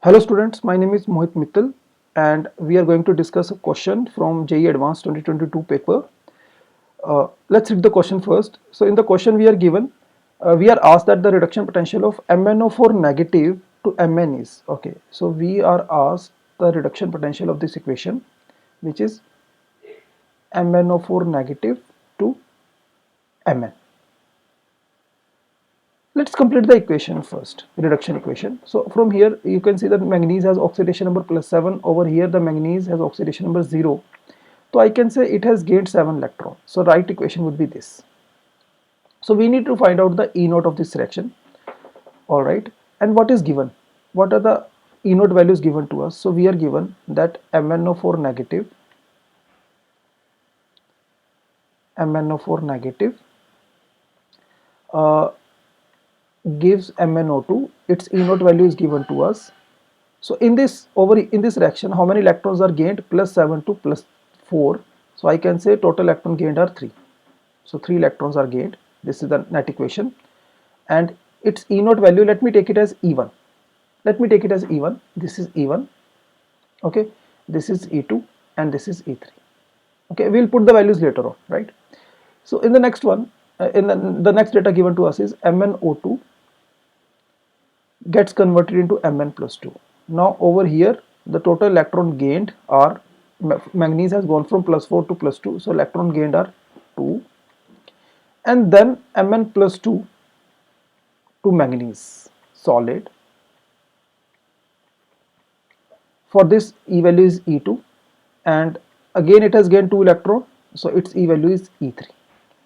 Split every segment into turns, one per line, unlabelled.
Hello students, my name is Mohit Mittal and we are going to discuss a question from JEE Advanced 2022 paper. Let's read the question first. So in the question we are asked that the reduction potential of MnO4 negative to Mn is, okay. So we are asked the reduction potential of this equation, which is MnO4 negative to Mn. Let's complete the equation first, reduction equation. So from here you can see that manganese has oxidation number +7. Over here the manganese has oxidation number 0. So I can say it has gained 7 electrons. So right equation would be this. So we need to find out the E naught of this reaction. Alright. And what is given? What are the E naught values given to us? So we are given that MnO4 negative uh, gives MnO2. Its E naught value is given to us. So in this reaction, how many electrons are gained? +7 to +4. So I can say total electron gained are 3. So 3 electrons are gained. This is the net equation. And its E naught value, let me take it as E1. Let me take it as E1. This is E1. Okay. This is E2 and this is E3. Okay. We'll put the values later on, right? So in the next one, in the next data given to us is MnO2 gets converted into Mn plus 2. Now over here the total electron gained are, manganese has gone from +4 to +2, so electron gained are 2, and then Mn plus 2 to manganese solid. For this E value is E2 and again it has gained 2 electron, so its E value is E3,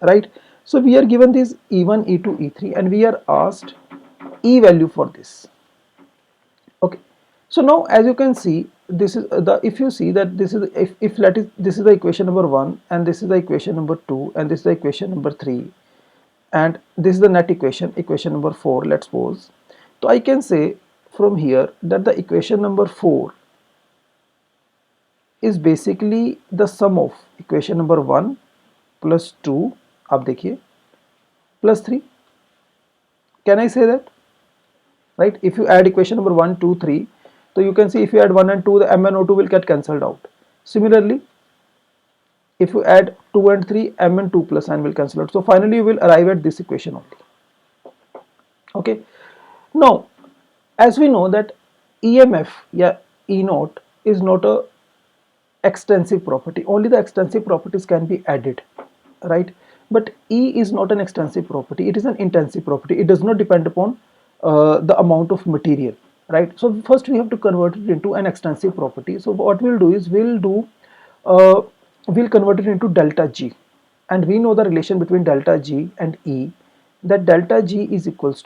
right? So we are given this E1, E2, E3 and we are asked E value for this. Okay, so now as you can see, this is the, if you see that this is, if let is, this is the equation number 1 and this is the equation number 2 and this is the equation number 3 and this is the net equation, equation number 4, let's suppose. So I can say from here that the equation number 4 is basically the sum of equation number 1 plus 2, आप देखिए, plus 3. Can I say that? Right? If you add equation number 1, 2, 3, so you can see if you add 1 and 2, the MnO2 will get cancelled out. Similarly, if you add 2 and 3, Mn2 plus n will cancel out. So finally you will arrive at this equation only. Okay. Now, as we know that EMF, yeah, E naught is not a extensive property. Only the extensive properties can be added, right? But E is not an extensive property. It is an intensive property. It does not depend upon the amount of material, right? So first we have to convert it into an extensive property. So what we'll do is uh, we'll convert it into delta G, and we know the relation between delta G and E, that delta G is equals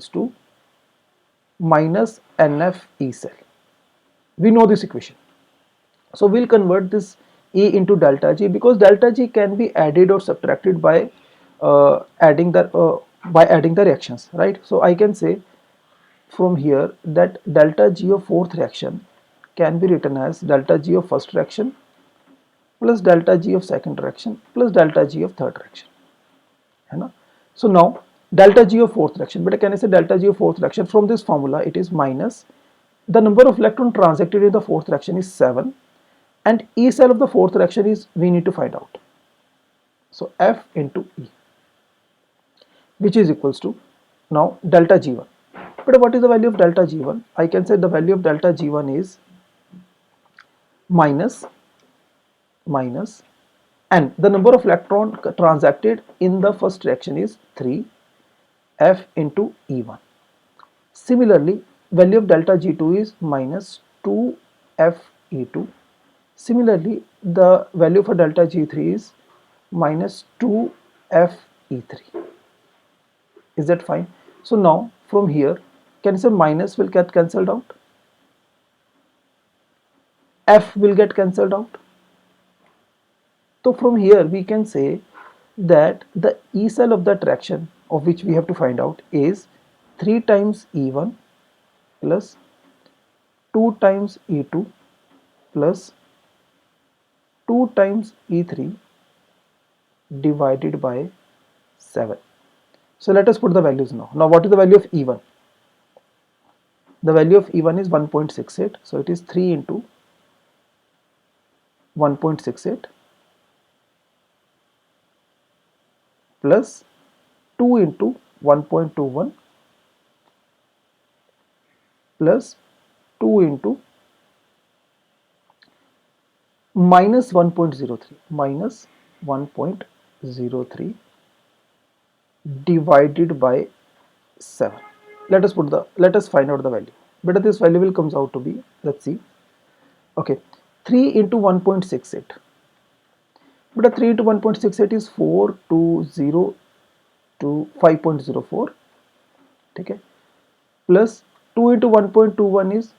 to minus NF E cell. We know this equation. So we'll convert this E into delta G, because delta G can be added or subtracted by adding the reactions, right? So I can say from here that delta G of fourth reaction can be written as delta G of first reaction plus delta G of second reaction plus delta G of third reaction. So now delta G of fourth reaction, but can I say delta G of fourth reaction? From this formula it is minus the number of electron transacted in the fourth reaction is 7, and E cell of the fourth reaction is, we need to find out. So F into E, which is equals to now delta G1. But what is the value of delta G1? I can say the value of delta G1 is minus and the number of electron transacted in the first reaction is 3, F into E1. Similarly, value of delta G2 is minus 2 F E2. Similarly, the value for delta G3 is minus 2 F E3. Is that fine? So now from here, can you say minus will get cancelled out? F will get cancelled out. So from here we can say that the E cell of that reaction, of which we have to find out, is 3 times E1 plus 2 times E2 plus 2 times E3 divided by 7. So let us put the values now. Now what is the value of E1? The value of E1 is 1.68, so it is 3 into 1.68 plus 2 into 1.21 plus 2 into minus 1.03 divided by 7. Let us find out the value. But this value will comes out to be, let's see. Okay, 3 into 1.68. But 3 into 1.68 is 420 to 5.04. Okay, plus 2 into 1.21 is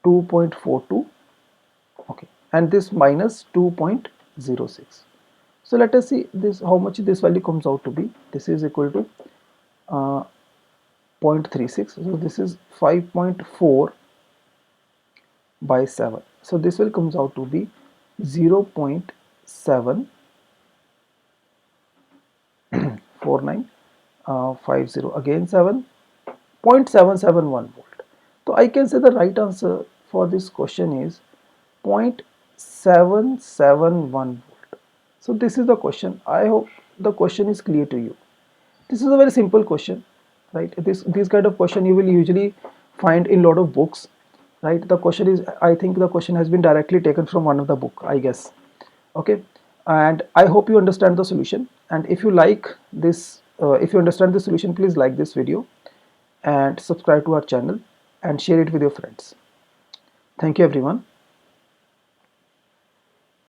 2.42. Okay, and this minus 2.06. So let us see this, how much this value comes out to be. This is equal to 0.36. So this is 5.4 by 7. So this will comes out to be 0.74950, again 7.771 volt. So I can say the right answer for this question is 0.771 volt. So this is the question. I hope the question is clear to you. This is a very simple question, right? This kind of question you will usually find in lot of books, right? The question is, I think the question has been directly taken from one of the book, I guess. Okay, and I hope you understand the solution. And if you like this, if you understand the solution, please like this video and subscribe to our channel and share it with your friends. Thank you everyone.